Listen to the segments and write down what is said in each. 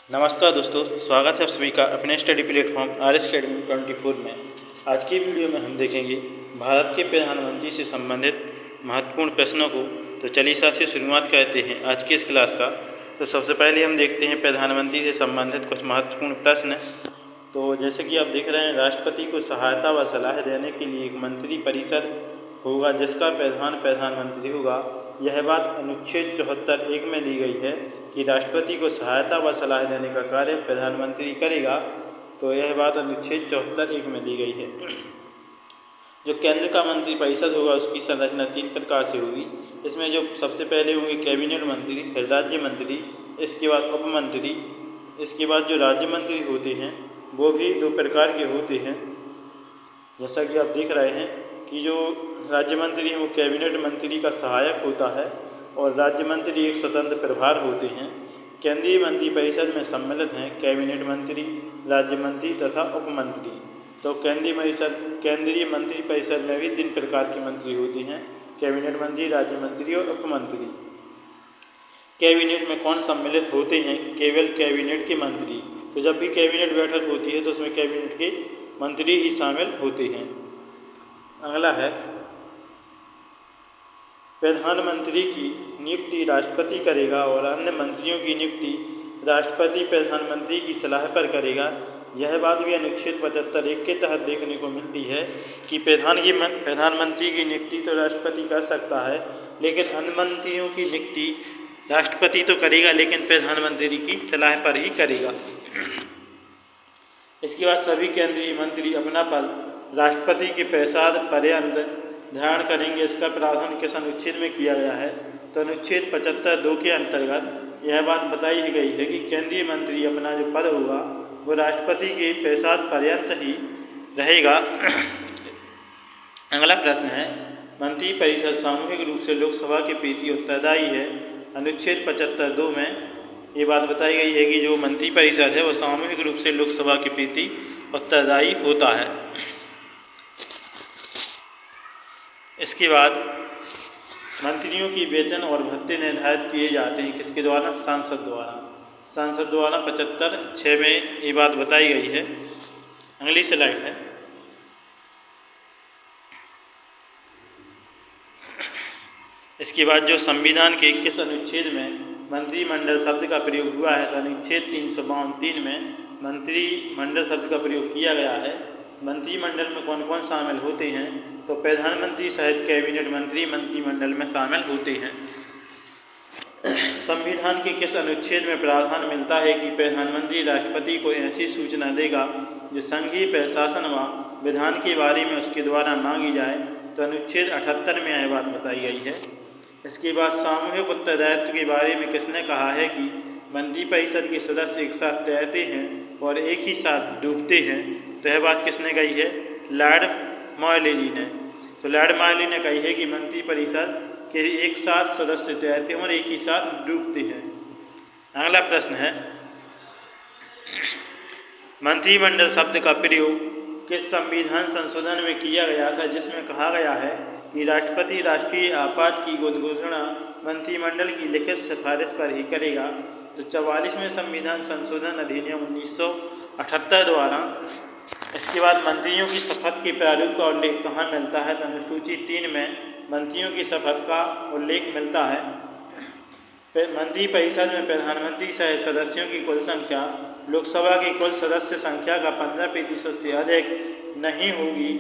नमस्कार दोस्तों, स्वागत है आप सभी का अपने स्टडी प्लेटफॉर्म RS Academy 24 में। आज की वीडियो में हम देखेंगे भारत के प्रधानमंत्री से संबंधित महत्वपूर्ण प्रश्नों को। तो चलिए साथियों, शुरुआत करते हैं आज की इस क्लास का। तो सबसे पहले हम देखते हैं प्रधानमंत्री से संबंधित कुछ महत्वपूर्ण प्रश्न। तो जैसे कि आप देख रहे हैं, राष्ट्रपति को सहायता व सलाह देने के लिए एक मंत्री परिषद होगा जिसका प्रधानमंत्री होगा। यह बात अनुच्छेद 74(1) में दी गई है कि राष्ट्रपति को सहायता व सलाह देने का कार्य प्रधानमंत्री करेगा। तो यह बात अनुच्छेद 74(1) में दी गई है। जो केंद्र का मंत्री परिषद होगा उसकी संरचना 3 प्रकार से होगी। इसमें जो सबसे पहले होंगे कैबिनेट मंत्री, फिर राज्य मंत्री, इसके बाद उप मंत्री। इसके बाद जो राज्य मंत्री होते हैं वो भी 2 प्रकार के होते हैं। जैसा कि आप देख रहे हैं कि जो राज्य मंत्री हैं वो कैबिनेट मंत्री का सहायक होता है और राज्य मंत्री एक स्वतंत्र प्रभार होते हैं। केंद्रीय मंत्री परिषद में सम्मिलित हैं कैबिनेट मंत्री, राज्य मंत्री तथा उप मंत्री। तो केंद्रीय मंत्री परिषद में भी 3 प्रकार के मंत्री होते हैं: कैबिनेट मंत्री, राज्य मंत्री और उप मंत्री। कैबिनेट में कौन सम्मिलित होते हैं? केवल कैबिनेट के मंत्री। तो जब भी कैबिनेट बैठक होती है तो उसमें कैबिनेट के मंत्री ही शामिल होते हैं। अगला है, प्रधानमंत्री की नियुक्ति राष्ट्रपति करेगा और अन्य मंत्रियों की नियुक्ति राष्ट्रपति प्रधानमंत्री की सलाह पर करेगा। यह बात भी अनुच्छेद 75(1) के तहत देखने को मिलती है कि प्रधानमंत्री की नियुक्ति तो राष्ट्रपति कर सकता है, लेकिन अन्य मंत्रियों की नियुक्ति राष्ट्रपति तो करेगा लेकिन प्रधानमंत्री की सलाह पर ही करेगा। इसके बाद सभी केंद्रीय मंत्री अपना पद राष्ट्रपति के प्रसाद पर्यंत धारण करेंगे। इसका प्रावधान किस अनुच्छेद में किया गया है? तो अनुच्छेद 75(2) के अंतर्गत यह बात बताई गई है कि केंद्रीय मंत्री अपना जो पद होगा वो राष्ट्रपति के प्रसाद पर्यंत ही रहेगा। अगला प्रश्न है, मंत्री परिषद सामूहिक रूप से लोकसभा के प्रति उत्तरदायी है। अनुच्छेद 75(2) में ये बात बताई गई है कि जो मंत्री परिषद है वो सामूहिक रूप से लोकसभा के प्रति उत्तरदायी होता है। इसके बाद मंत्रियों की वेतन और भत्ते निर्धारित किए जाते हैं किसके द्वारा? सांसद द्वारा। सांसद द्वारा 75(6) में ये बात बताई गई है। अगली स्लाइड है, इसके बाद जो संविधान के किस अनुच्छेद में मंत्रिमंडल शब्द का प्रयोग हुआ है? तो अनुच्छेद 352(3) में मंत्रिमंडल शब्द का प्रयोग किया गया है। मंत्रिमंडल में कौन कौन शामिल होते हैं? तो प्रधानमंत्री सहित कैबिनेट मंत्री मंत्रिमंडल में शामिल होते हैं। संविधान के किस अनुच्छेद में प्रावधान मिलता है कि प्रधानमंत्री राष्ट्रपति को ऐसी सूचना देगा जो संघीय प्रशासन व विधान के बारे में उसके द्वारा मांगी जाए? तो अनुच्छेद 78 में यह बात बताई गई है। इसके बाद सामूहिक उत्तरदायित्व के बारे में किसने कहा है कि मंत्रिपरिषद के सदस्य एक साथ तैरते हैं और एक ही साथ डूबते हैं? तो यह बात किसने कही है? लॉर्ड मार्लेली ने। तो लॉर्ड मार्लेली ने कही है कि मंत्रिपरिषद के एक साथ सदस्य तैरते हैं और एक ही साथ डूबते हैं। अगला प्रश्न है, मंत्रिमंडल शब्द का प्रयोग किस संविधान संशोधन में किया गया था जिसमें कहा गया है कि राष्ट्रपति राष्ट्रीय आपात की घोषणा मंत्रिमंडल की लिखित सिफारिश पर ही करेगा? तो 44वें संविधान संशोधन अधिनियम 1978 द्वारा। इसके बाद मंत्रियों की शपथ के प्रारूप का उल्लेख कहाँ मिलता है? तो अनुसूची 3 में मंत्रियों की शपथ का उल्लेख मिलता है। मंत्री परिषद में प्रधानमंत्री सहित सदस्यों की कुल संख्या लोकसभा की कुल सदस्य संख्या का 15% से अधिक नहीं होगी।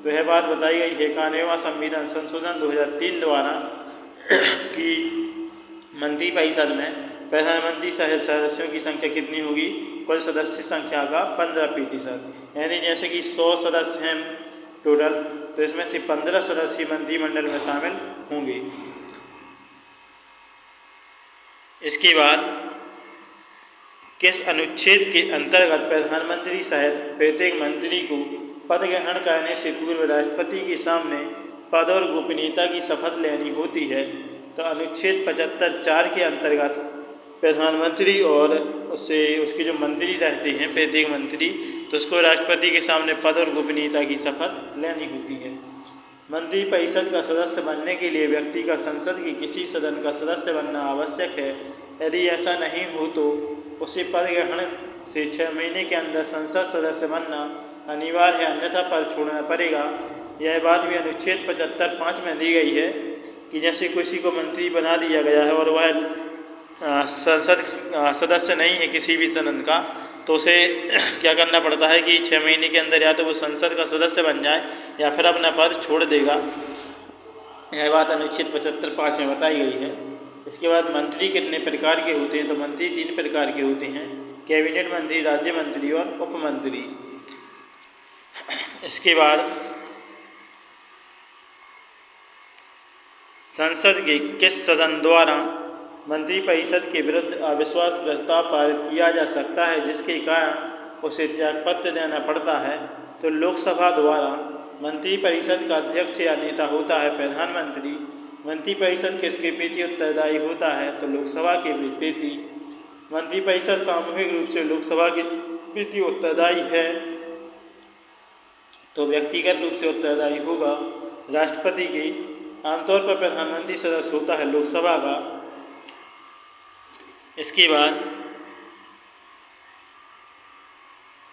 तो यह बात बताई गई है 91वां संविधान संशोधन 2003 द्वारा कि मंत्री परिषद में प्रधानमंत्री सहित सदस्यों की संख्या कितनी होगी? कुल सदस्य संख्या का 15%। यानी जैसे कि 100 सदस्य हैं टोटल, तो इसमें से 15 सदस्य मंत्रिमंडल में शामिल होंगे। इसके बाद किस अनुच्छेद के अंतर्गत प्रधानमंत्री सहित प्रत्येक मंत्री को पद ग्रहण करने से पूर्व राष्ट्रपति के सामने पद और गोपनीयता की शपथ लेनी होती है? तो अनुच्छेद 75(4) के अंतर्गत प्रधानमंत्री और उसके जो मंत्री रहते हैं प्रत्येक मंत्री, तो उसको राष्ट्रपति के सामने पद और गोपनीयता की शपथ लेनी होती है। मंत्री परिषद का सदस्य बनने के लिए व्यक्ति का संसद के किसी सदन का सदस्य बनना आवश्यक है। यदि ऐसा नहीं हो तो उसे पद ग्रहण से 6 महीने के अंदर संसद सदस्य बनना अनिवार्य है, अन्यथा पद छोड़ना पड़ेगा। यह बात भी अनुच्छेद 75(5) में दी गई है कि जैसे किसी को मंत्री बना दिया गया है और वह संसद सदस्य नहीं है किसी भी सदन का, तो उसे क्या करना पड़ता है कि 6 महीने के अंदर या तो वो संसद का सदस्य बन जाए या फिर अपना पद छोड़ देगा। यह बात अनुच्छेद 75(5) में बताई गई है। इसके बाद मंत्री कितने प्रकार के होते हैं, तो मंत्री 3 प्रकार के होते हैं, कैबिनेट मंत्री, राज्य मंत्री और उप मंत्री। इसके बाद संसद के किस सदन द्वारा मंत्रिपरिषद के विरुद्ध अविश्वास प्रस्ताव पारित किया जा सकता है जिसके कारण उसे त्यागपत्र देना पड़ता है, तो लोकसभा द्वारा। मंत्रिपरिषद का अध्यक्ष या नेता होता है प्रधानमंत्री। मंत्रिपरिषद किसके प्रति उत्तरदायी होता है, तो लोकसभा के प्रति। मंत्रिपरिषद सामूहिक रूप से लोकसभा के प्रति उत्तरदायी है, तो व्यक्तिगत रूप से उत्तरदायी होगा राष्ट्रपति के। आमतौर पर प्रधानमंत्री सदस्य होता है लोकसभा का। इसके बाद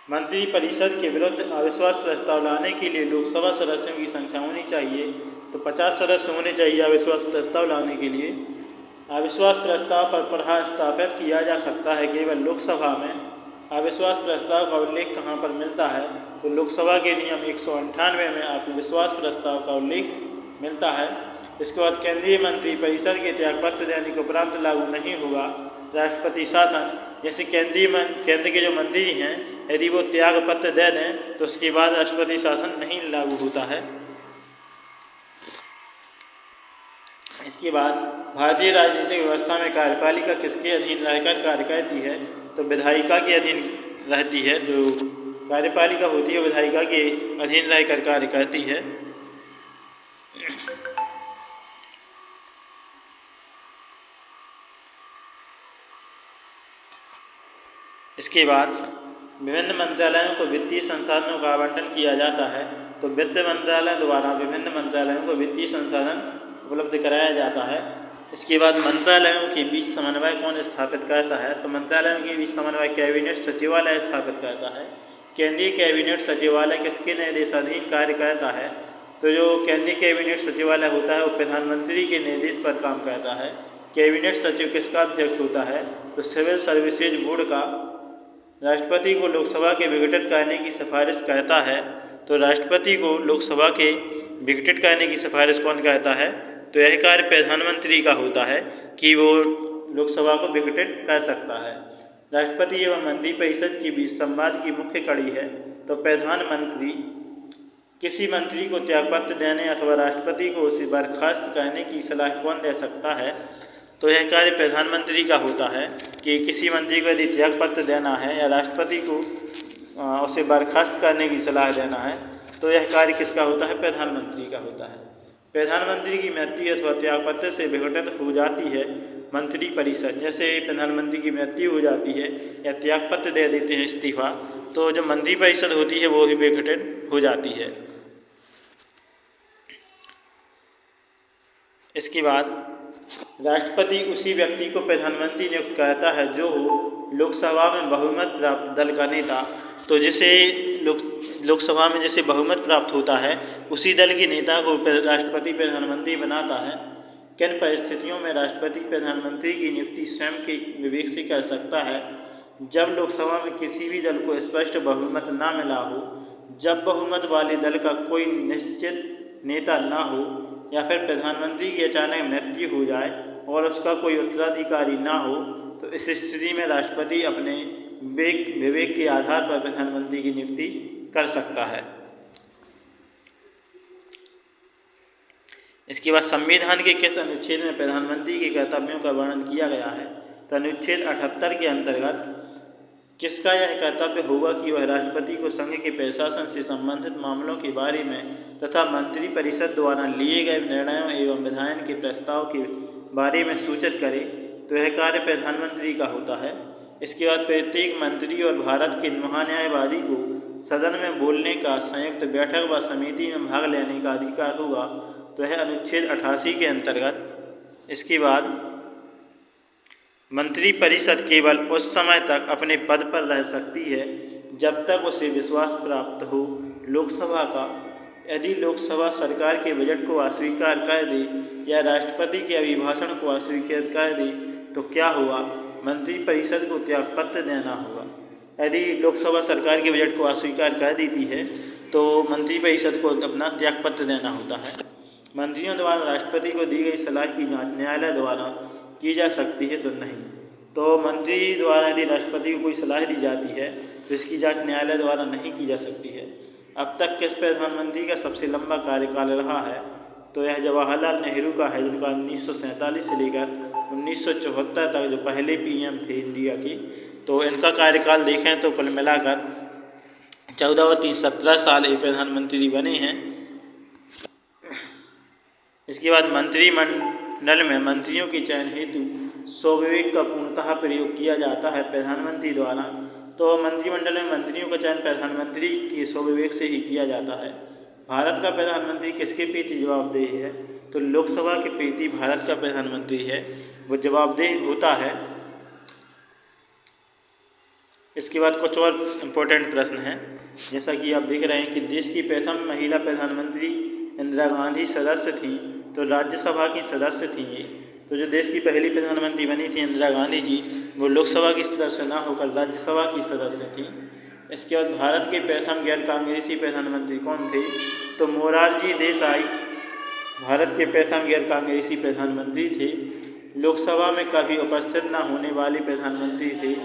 मंत्रिपरिषद के विरुद्ध अविश्वास प्रस्ताव लाने के लिए लोकसभा सदस्यों की संख्या होनी चाहिए, तो 50 सदस्य होने चाहिए अविश्वास प्रस्ताव लाने के लिए। अविश्वास प्रस्ताव पर प्रहार स्थापित किया जा सकता है केवल लोकसभा में। अविश्वास प्रस्ताव का उल्लेख कहाँ पर मिलता है, तो लोकसभा के नियम 198 में अविश्वास प्रस्ताव का उल्लेख मिलता है। इसके बाद केंद्रीय मंत्रिपरिषद के त्यागपत्र देने के उपरांत लागू नहीं होगा राष्ट्रपति शासन। जैसे केंद्र के जो मंत्री हैं यदि वो त्यागपत्र दे दें तो उसके बाद राष्ट्रपति शासन नहीं लागू होता है। इसके बाद भारतीय राजनीतिक व्यवस्था में कार्यपालिका किसके अधीन रहकर कार्य करती है, तो विधायिका के अधीन रहती है। जो कार्यपालिका होती है विधायिका के अधीन रहकर कार्य करती है। इसके बाद विभिन्न मंत्रालयों को वित्तीय संसाधनों का आवंटन किया जाता है, तो वित्त मंत्रालय द्वारा विभिन्न मंत्रालयों को वित्तीय संसाधन उपलब्ध कराया जाता है। इसके बाद मंत्रालयों के बीच समन्वय कौन स्थापित करता है, तो मंत्रालयों के बीच समन्वय कैबिनेट सचिवालय स्थापित करता है। केंद्रीय कैबिनेट सचिवालय किसके निर्देशाधीन कार्य करता है, तो जो केंद्रीय कैबिनेट सचिवालय होता है वो प्रधानमंत्री के निर्देश पर काम करता है। कैबिनेट सचिव किसका अध्यक्ष होता है, तो सिविल सर्विसेज बोर्ड का। राष्ट्रपति को लोकसभा के विघटित करने की सिफारिश करता है, तो राष्ट्रपति को लोकसभा के विघटित करने की सिफारिश कौन करता है, तो यह कार्य प्रधानमंत्री का होता है कि वो लोकसभा को विघटित कर सकता है। राष्ट्रपति एवं मंत्रिपरिषद के बीच संवाद की मुख्य कड़ी है, तो प्रधानमंत्री। किसी मंत्री को त्यागपत्र देने अथवा राष्ट्रपति को उसे बर्खास्त करने की सलाह कौन दे सकता है, तो यह कार्य प्रधानमंत्री का होता है कि किसी मंत्री को यदि त्यागपत्र देना है या राष्ट्रपति को उसे बर्खास्त करने की सलाह देना है, तो यह कार्य किसका होता है, प्रधानमंत्री का होता है। प्रधानमंत्री की मृत्यु अथवा त्यागपत्र से विघटित हो जाती है मंत्रिपरिषद। जैसे प्रधानमंत्री की मृत्यु हो जाती है या त्यागपत्र दे देते हैं इस्तीफा, तो जो मंत्रिपरिषद होती है वो भी विघटित हो जाती है। इसके बाद राष्ट्रपति उसी व्यक्ति को प्रधानमंत्री नियुक्त करता है जो लोकसभा में बहुमत प्राप्त दल का नेता। तो जिसे लोकसभा में जैसे बहुमत प्राप्त होता है उसी दल के नेता को राष्ट्रपति प्रधानमंत्री बनाता है। किन परिस्थितियों में राष्ट्रपति प्रधानमंत्री की नियुक्ति स्वयं के विवेक से कर सकता है, जब लोकसभा में किसी भी दल को स्पष्ट बहुमत ना मिला हो, जब बहुमत वाले दल का कोई निश्चित नेता ना हो, या फिर प्रधानमंत्री की अचानक मृत्यु हो जाए और उसका कोई उत्तराधिकारी ना हो, तो इस स्थिति में राष्ट्रपति अपने विवेक के आधार पर प्रधानमंत्री की नियुक्ति कर सकता है। इसके बाद संविधान के किस अनुच्छेद में प्रधानमंत्री के कर्तव्यों का वर्णन किया गया है, तो अनुच्छेद 78 के अंतर्गत किसका यह कर्तव्य होगा कि वह राष्ट्रपति को संघ के प्रशासन से संबंधित मामलों के बारे में तथा मंत्रिपरिषद द्वारा लिए गए निर्णयों एवं विधायन के प्रस्ताव के बारे में सूचित करे, तो यह कार्य प्रधानमंत्री का होता है। इसके बाद प्रत्येक मंत्री और भारत के महान्यायवादी को सदन में बोलने का, संयुक्त बैठक व समिति में भाग लेने का अधिकार होगा, तो यह अनुच्छेद 88 के अंतर्गत। इसके बाद मंत्रिपरिषद केवल उस समय तक अपने पद पर रह सकती है जब तक उसे विश्वास प्राप्त हो लोकसभा का। यदि लोकसभा सरकार के बजट को अस्वीकार कर दे या राष्ट्रपति के अभिभाषण को अस्वीकार कर दे तो क्या हुआ? मंत्रिपरिषद को त्यागपत्र देना होगा। यदि लोकसभा सरकार के बजट को अस्वीकार कर देती है तो मंत्रिपरिषद को अपना त्यागपत्र देना होता है। मंत्रियों द्वारा राष्ट्रपति को दी गई सलाह की जांच न्यायालय द्वारा की जा सकती है तो नहीं। तो मंत्री द्वारा यदि राष्ट्रपति को कोई सलाह दी जाती है तो इसकी जांच न्यायालय द्वारा नहीं की जा सकती है। अब तक किस प्रधानमंत्री का सबसे लंबा कार्यकाल रहा है? तो यह जवाहरलाल नेहरू का है, जिनका 1947 से लेकर 1974 तक जो पहले पीएम थे इंडिया के, तो इनका कार्यकाल देखें तो कुल मिलाकर 14 और 3 17 साल ये प्रधानमंत्री बने हैं। इसके बाद मंत्रिमंडल में मंत्रियों के चयन हेतु स्वविवेक का पूर्णतः प्रयोग किया जाता है प्रधानमंत्री द्वारा। तो मंत्रिमंडल में मंत्रियों का चयन प्रधानमंत्री के स्वविवेक से ही किया जाता है। भारत का प्रधानमंत्री किसके प्रति जवाबदेह है? तो लोकसभा के प्रति भारत का प्रधानमंत्री है वो जवाबदेह होता है। इसके बाद कुछ और इम्पोर्टेंट प्रश्न हैं, जैसा कि आप देख रहे हैं कि देश की प्रथम महिला प्रधानमंत्री इंदिरा गांधी सदस्य थी, तो राज्यसभा की सदस्य थी ये। तो जो देश की पहली प्रधानमंत्री बनी थी इंदिरा गांधी जी, वो लोकसभा की सदस्य ना होकर राज्यसभा की सदस्य थी। इसके बाद भारत के प्रथम गैर कांग्रेसी प्रधानमंत्री कौन थे? तो मोरारजी देसाई भारत के प्रथम गैर कांग्रेसी प्रधानमंत्री थे। लोकसभा में कभी उपस्थित न होने वाले प्रधानमंत्री थे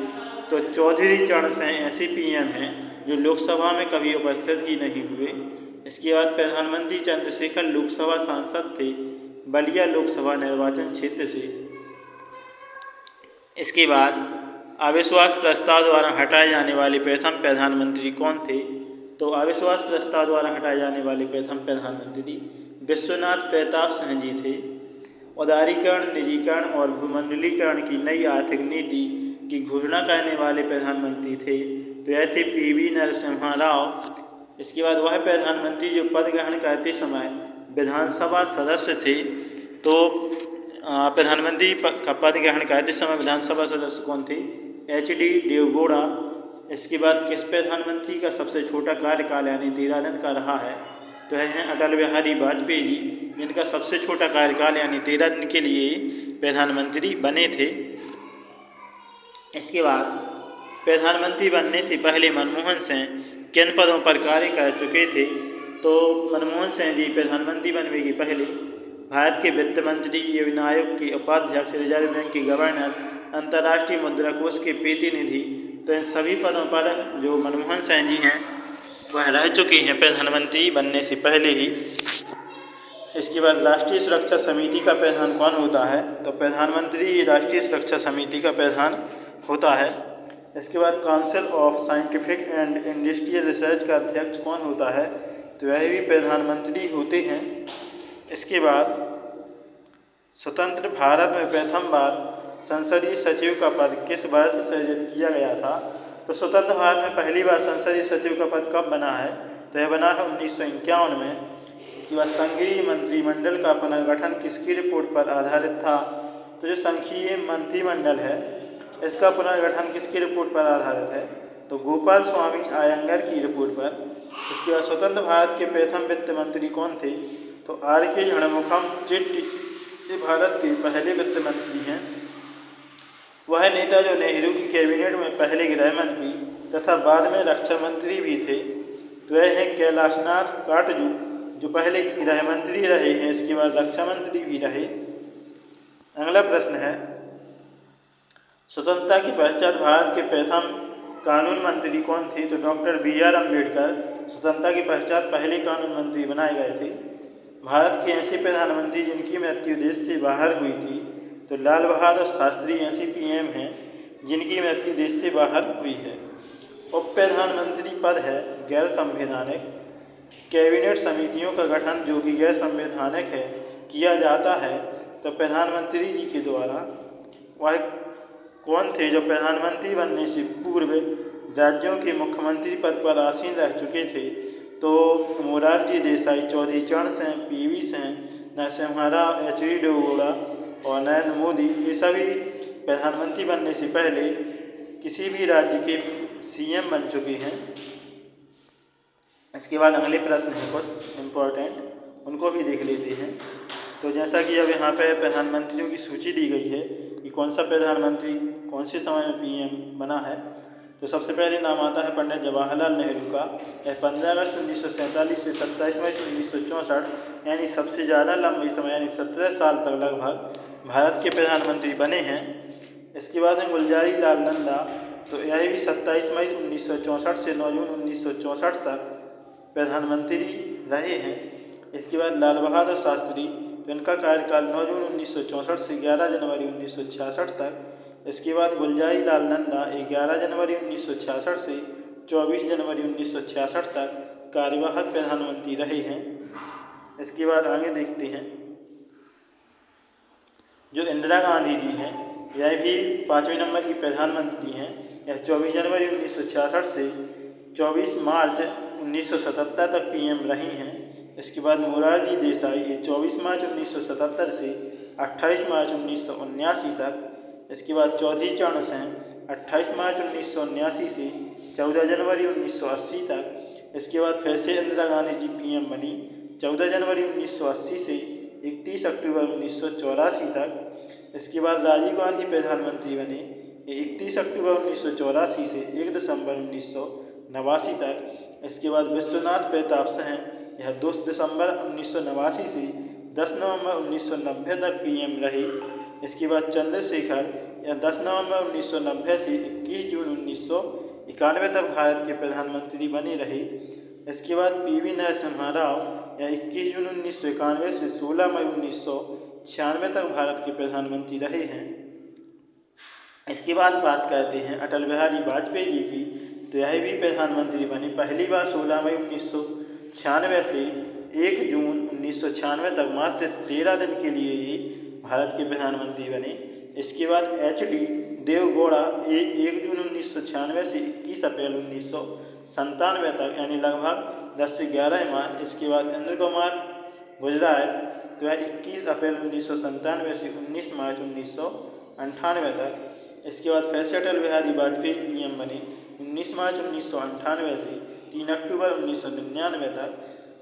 तो चौधरी चरण सिंह ऐसे पीएम हैं जो लोकसभा में कभी उपस्थित ही नहीं हुए। इसके बाद प्रधानमंत्री चंद्रशेखर लोकसभा सांसद थे बलिया लोकसभा निर्वाचन क्षेत्र से। इसके बाद अविश्वास प्रस्ताव द्वारा हटाए जाने वाले प्रथम प्रधानमंत्री कौन थे? तो अविश्वास प्रस्ताव द्वारा हटाए जाने वाले प्रथम प्रधानमंत्री विश्वनाथ प्रताप सिंह जी थे। उदारीकरण, निजीकरण और भूमंडलीकरण की नई आर्थिक नीति की घोषणा करने वाले प्रधानमंत्री थे तो यह थे पीवी नरसिम्हा राव। इसके बाद वह प्रधानमंत्री जो पद ग्रहण करते समय विधानसभा सदस्य थे, तो प्रधानमंत्री का पद ग्रहण करते समय विधानसभा सदस्य कौन थे? HD देवगौड़ा। इसके बाद किस प्रधानमंत्री का सबसे छोटा कार्यकाल यानी 13 दिन का रहा है? तो यह हैं अटल बिहारी वाजपेयी जी, जिनका सबसे छोटा कार्यकाल यानी 13 दिन के लिए प्रधानमंत्री बने थे। इसके बाद प्रधानमंत्री बनने से पहले मनमोहन सिंह किन पदों पर कार्य कर चुके थे? तो मनमोहन सिंह जी प्रधानमंत्री बनने के पहले भारत के वित्त मंत्री, एवं आयोग के उपाध्यक्ष, रिजर्व बैंक के गवर्नर, अंतर्राष्ट्रीय मुद्रा कोष के प्रतिनिधि, तो इन सभी पदों पर जो मनमोहन सिंह जी हैं वह रह चुके हैं प्रधानमंत्री बनने से पहले ही। इसके बाद राष्ट्रीय सुरक्षा समिति का प्रधान कौन होता है? तो प्रधानमंत्री राष्ट्रीय सुरक्षा समिति का प्रधान होता है। इसके बाद council of scientific and industrial research का अध्यक्ष कौन होता है? तो वह भी प्रधानमंत्री होते हैं। इसके बाद स्वतंत्र भारत में प्रथम बार संसदीय सचिव का पद किस वर्ष सृजित किया गया था? तो स्वतंत्र भारत में पहली बार संसदीय सचिव का पद कब बना है? तो यह बना है 1951 में। इसके बाद संघीय मंत्रिमंडल का पुनर्गठन किसकी रिपोर्ट पर आधारित था? तो जो संघीय मंत्रिमंडल है इसका पुनर्गठन किसकी रिपोर्ट पर आधारित है? तो गोपाल स्वामी आयंगर की रिपोर्ट पर। इसके बाद स्वतंत्र भारत के प्रथम वित्त मंत्री कौन थे? तो RK षणमुखम चेट्टी ये भारत के पहले वित्त मंत्री हैं। वह नेता जो नेहरू की कैबिनेट में पहले गृह मंत्री तथा बाद में रक्षा मंत्री भी थे, तो वह हैं कैलाशनाथ काटजू जो पहले गृह मंत्री रहे हैं, इसके बाद रक्षा मंत्री भी रहे। अगला प्रश्न है, स्वतंत्रता के पश्चात भारत के प्रथम कानून मंत्री कौन थे? तो डॉक्टर BR अम्बेडकर स्वतंत्रता के पश्चात पहले कानून मंत्री बनाए गए थे। भारत के ऐसे प्रधानमंत्री जिनकी मृत्यु देश से बाहर हुई थी, तो लाल बहादुर शास्त्री ऐसे PM हैं जिनकी मृत्यु देश से बाहर हुई है। उप प्रधानमंत्री पद है गैर संवैधानिक। कैबिनेट समितियों का गठन जो कि गैर संवैधानिक है किया जाता है तो प्रधानमंत्री जी के द्वारा। वह कौन थे जो प्रधानमंत्री बनने से पूर्व राज्यों के मुख्यमंत्री पद पर आसीन रह चुके थे? तो मोरारजी देसाई, चौधरी चरण सिंह, PV सिंह, नरसिम्हा राव, HD देवगौड़ा और नरेंद्र मोदी ये सभी प्रधानमंत्री बनने से पहले किसी भी राज्य के सीएम बन चुके हैं। इसके बाद अगले प्रश्न है कुछ इम्पोर्टेंट, उनको भी देख लेते हैं। तो जैसा कि अब यहाँ पे प्रधानमंत्रियों की सूची दी गई है कि कौन सा प्रधानमंत्री कौन से समय में पीएम बना है। तो सबसे पहले नाम आता है पंडित जवाहरलाल नेहरू का। यह 15 अगस्त 1947 से 27 मई 1964 यानी सबसे ज़्यादा लंबे समय यानी 17 साल तक लगभग भारत के प्रधानमंत्री बने हैं। इसके बाद है गुलजारी लाल नंदा, तो यह भी 27 मई 1964 से 9 जून 1964 तक प्रधानमंत्री रहे हैं। इसके बाद लाल बहादुर शास्त्री, तो इनका कार्यकाल 9 जून 1964 से 11 जनवरी 1966 तक। इसके बाद गुलजारी लाल नंदा 11 जनवरी 1966 से 24 जनवरी 1966 तक कार्यवाहक प्रधानमंत्री रहे हैं। इसके बाद आगे देखते हैं जो इंदिरा गांधी जी हैं, यह भी 5वें नंबर की प्रधानमंत्री हैं। यह 24 जनवरी 1966 से 24 मार्च 1977 तक पीएम रही हैं। इसके बाद मोरारजी देसाई, ये 24 मार्च 1977 से 28 मार्च 1979 तक। इसके बाद चौधरी चरण सिंह 28 मार्च 1979 से 14 जनवरी 1980 तक। इसके बाद फिर से इंदिरा गांधी जी पीएम बनी 14 जनवरी 1980 से 31 अक्टूबर 1984 तक। इसके बाद राजीव गांधी प्रधानमंत्री बने 31 अक्टूबर 1984 से 1 दिसंबर 1989 तक। इसके बाद विश्वनाथ प्रताप सिंह, यह 2 दिसंबर 1989 से 10 नवंबर 1990 तक पीएम रहे। इसके बाद चंद्रशेखर, यह 10 नवंबर 1990 से 21 जून 1991 तक भारत के प्रधानमंत्री बने रहे। इसके बाद पीवी नरसिम्हा राव, यह 21 जून 1991 से 16 मई 1996 तक भारत के प्रधानमंत्री रहे हैं। इसके बाद बात करते हैं अटल बिहारी वाजपेयी जी की, तो यह भी प्रधानमंत्री बने पहली बार 16 मई 1996 से 1 जून 1996 तक, मात्र 13 दिन के लिए ये भारत के प्रधानमंत्री बने। इसके बाद HD देवगौड़ा 1 जून 1996 से 21 अप्रैल 1997 तक, यानी लगभग 10 से 11 माह। इसके बाद इंद्र कुमार गुजराल, तो यह 21 अप्रैल 1997 से 19 मार्च 1998 तक। इसके बाद फिर से अटल बिहारी वाजपेयी पीएम बने 19 मार्च 1998 से 3 अक्टूबर 1999 तक।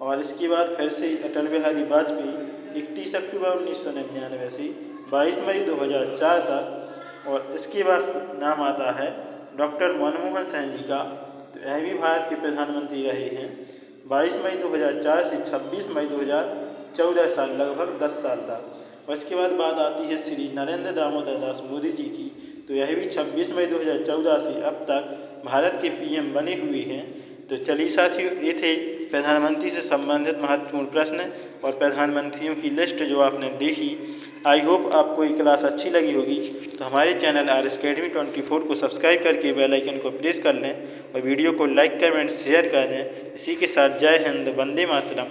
और इसके बाद फिर से अटल बिहारी वाजपेयी 31 अक्टूबर 1999 से 22 मई 2004 तक। और इसके बाद नाम आता है डॉक्टर मनमोहन सिंह जी का, तो यह भी भारत के प्रधानमंत्री रहे हैं 22 मई 2004 से 26 मई 2014 साल, लगभग 10 साल तक। और इसके बाद बात आती है श्री नरेंद्र दामोदर दास मोदी जी की, तो यह भी 26 मई 2014 से अब तक भारत के पीएम बने हुए हैं। तो चलिए साथियों, ये थे प्रधानमंत्री से संबंधित महत्वपूर्ण प्रश्न और प्रधानमंत्रियों की लिस्ट जो आपने देखी। आई होप आपको ये क्लास अच्छी लगी होगी। तो हमारे चैनल RS Academy 24 को सब्सक्राइब करके बेल आइकन को प्रेस कर लें और वीडियो को लाइक कमेंट शेयर कर दें। इसी के साथ जय हिंद, वंदे मातरम।